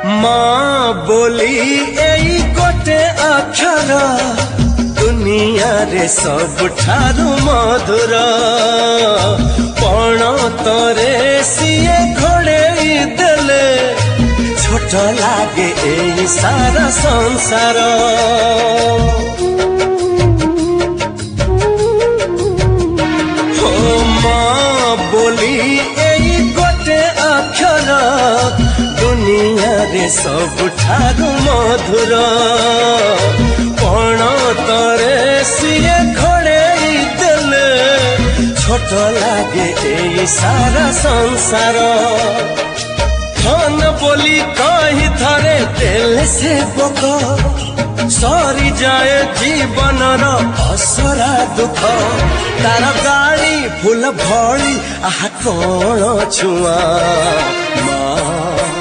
माँ बोली एई गोटे अक्षर दुनिया रे सबठारु मधुर पण तरे सिए घोड़े देले छोट लागे एई सारा संसार। हो माँ बोली एई गोटे अक्षर दुनिया रे सबठारु मधुर पण तरे सिए घोड़े देले छोट लागे एई सारा संसार। धन बोली कही थरे देले से बक सरी जाए जीवन असरा दुख तार गाड़ी फूल भली आह कौन छुआ माँ